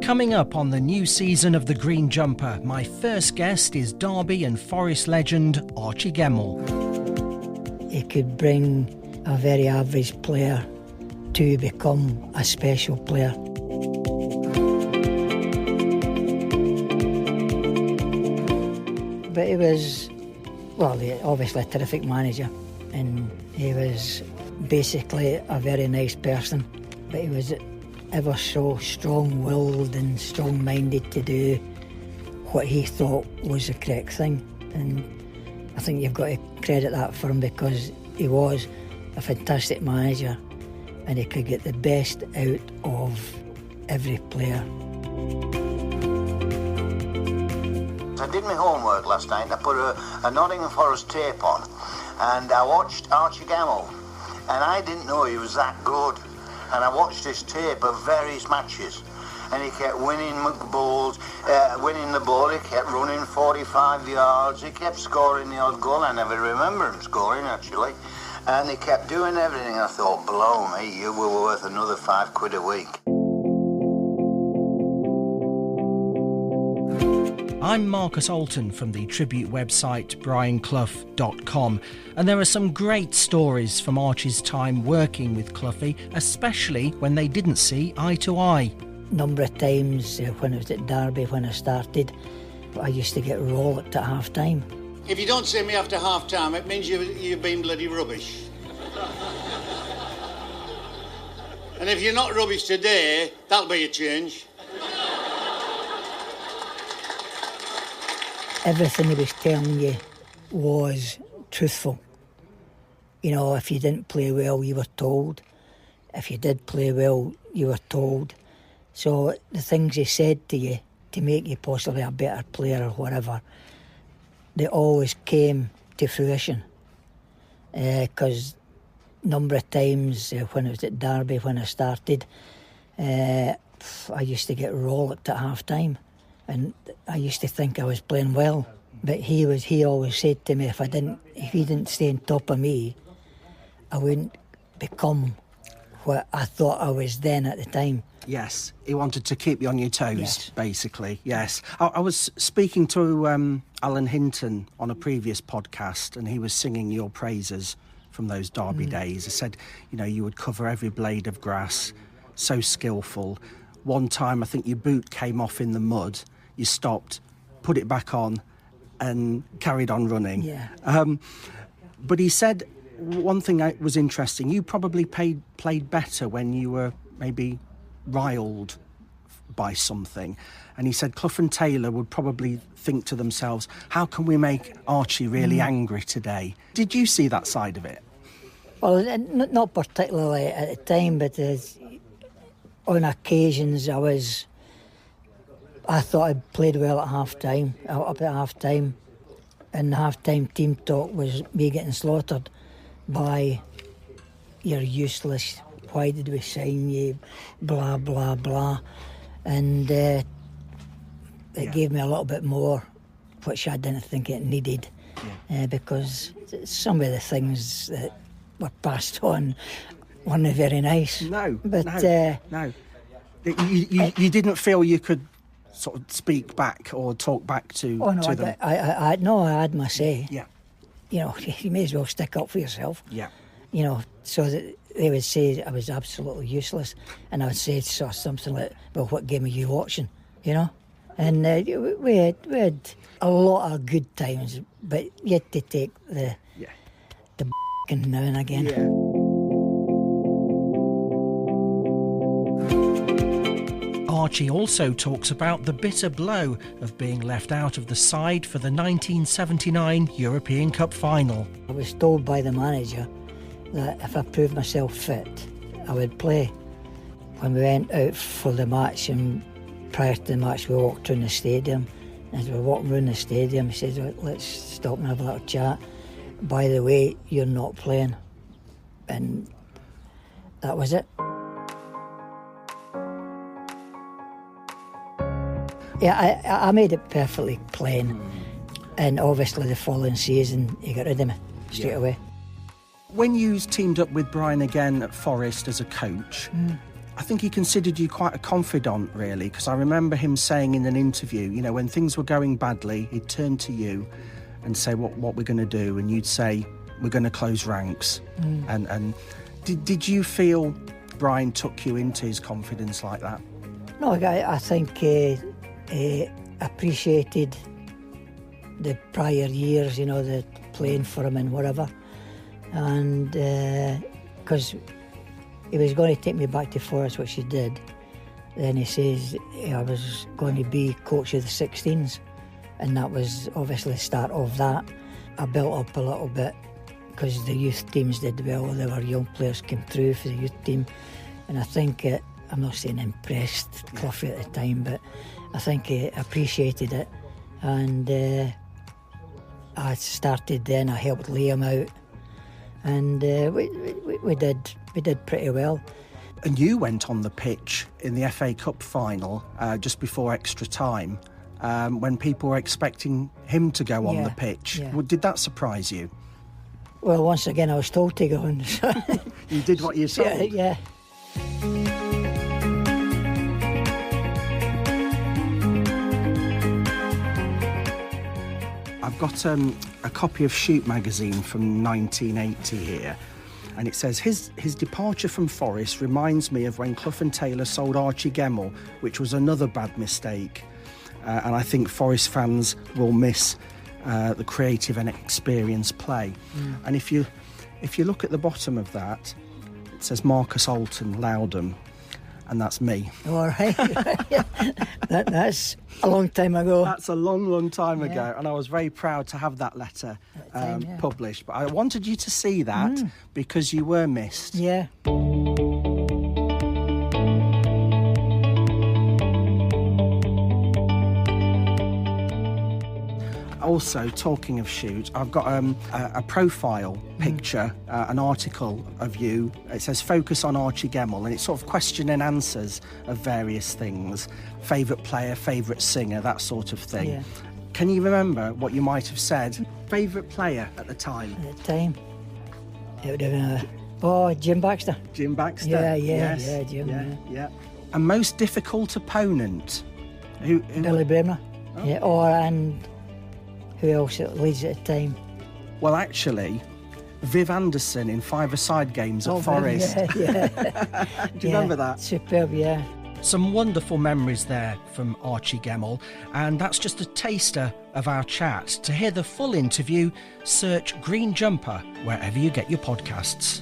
Coming up on the new season of The Green Jumper, my first guest is Derby and Forest legend Archie Gemmill. He could bring a very average player to become a special player. But he was, obviously a terrific manager, and he was basically a very nice person, but he was ever so strong-willed and strong-minded to do what he thought was the correct thing. And I think you've got to credit that for him, because he was a fantastic manager and he could get the best out of every player. I did my homework last night and I put a Nottingham Forest tape on and I watched Archie Gemmill, and I didn't know he was that good. And I watched this tape of various matches and he kept winning balls, winning the ball, he kept running 45 yards, he kept scoring the odd goal. I never remember him scoring actually. And he kept doing everything. I thought, blow me, you were worth another £5 a week. I'm Marcus Alton from the tribute website brianclough.com, and there are some great stories from Archie's time working with Cloughie, especially when they didn't see eye to eye. Number of times when I was at Derby, when I started, I used to get rollicked at half-time. If you don't see me after half-time, it means you've been bloody rubbish. And if you're not rubbish today, that'll be a change. Everything he was telling you was truthful. You know, if you didn't play well, you were told. If you did play well, you were told. So the things he said to you to make you possibly a better player or whatever, they always came to fruition. Because number of times when I was at Derby, when I started, I used to get rollicked at half-time. And I used to think I was playing well. But he always said to me, if he didn't stay on top of me, I wouldn't become what I thought I was then at the time. Yes, he wanted to keep you on your toes, yes. Basically, yes. I was speaking to Alan Hinton on a previous podcast, and he was singing your praises from those Derby days. He said, you know, you would cover every blade of grass, so skillful. One time, I think your boot came off in the mud, you stopped, put it back on, and carried on running. Yeah. But he said one thing that was interesting, you probably played better when you were maybe riled by something. And he said Clough and Taylor would probably think to themselves, how can we make Archie really angry today? Did you see that side of it? Well, not particularly at the time, but on occasions I thought I played well at half-time, up at half-time, and the half-time team talk was me getting slaughtered by, you're useless, why did we sign you, blah, blah, blah. And it gave me a little bit more, which I didn't think it needed, because some of the things that were passed on weren't very nice. No, but no. You didn't feel you could sort of speak back or talk back to them? I had my say. Yeah. You know, you may as well stick up for yourself. Yeah. You know, so that they would say I was absolutely useless, and I would say something like, well, what game are you watching? You know? And we had a lot of good times, but you had to take the now and again. Yeah. Archie also talks about the bitter blow of being left out of the side for the 1979 European Cup final. I was told by the manager that if I proved myself fit, I would play. When we went out for the match, and prior to the match we walked around the stadium, and as we were walking around the stadium he said, well, let's stop and have a little chat. By the way, you're not playing. And that was it. Yeah, I made it perfectly plain. And obviously the following season, he got rid of me straight away. When you teamed up with Brian again at Forest as a coach, I think he considered you quite a confidant, really, because I remember him saying in an interview, you know, when things were going badly, he'd turn to you and say, what we're going to do, and you'd say, we're going to close ranks. And did you feel Brian took you into his confidence like that? No, I think he appreciated the prior years, you know, the playing for him and whatever, and because he was going to take me back to Forest, which he did. Then he says I was going to be coach of the 16s, and that was obviously the start of that. I built up a little bit because the youth teams did well. There were young players came through for the youth team, and I think I'm not saying impressed Clough at the time, but I think he appreciated it, and I started then. I helped Liam out, and we did pretty well. And you went on the pitch in the FA Cup final just before extra time when people were expecting him to go on the pitch. Yeah. Well, did that surprise you? Well, once again, I was told to go on. You did what you saw? Yeah. I've got a copy of Shoot magazine from 1980 here, and it says his departure from Forest reminds me of when Clough and Taylor sold Archie Gemmill, which was another bad mistake. And I think Forest fans will miss the creative and experienced play. And if you look at the bottom of that, it says Marcus Alton, Loudham, and that's me. All right. That's a long time ago. That's a long time ago, and I was very proud to have that letter published. But I wanted you to see that because you were missed. Yeah. Also, talking of Shoot, I've got a profile picture, an article of you. It says focus on Archie Gemmill, and it's sort of question and answers of various things. Favourite player, favourite singer, that sort of thing. Yeah. Can you remember what you might have said? Favourite player at the time? At the time, it would have been Jim Baxter. Jim Baxter. Yeah, Jim. Yeah. And most difficult opponent? Who? Billy Bremner. Oh. Yeah, and who else at Leeds at the time? Well, actually, Viv Anderson in 5-a-side games at Forest. Yeah. Do you remember that? Superb, yeah. Some wonderful memories there from Archie Gemmill, and that's just a taster of our chat. To hear the full interview, search Green Jumper wherever you get your podcasts.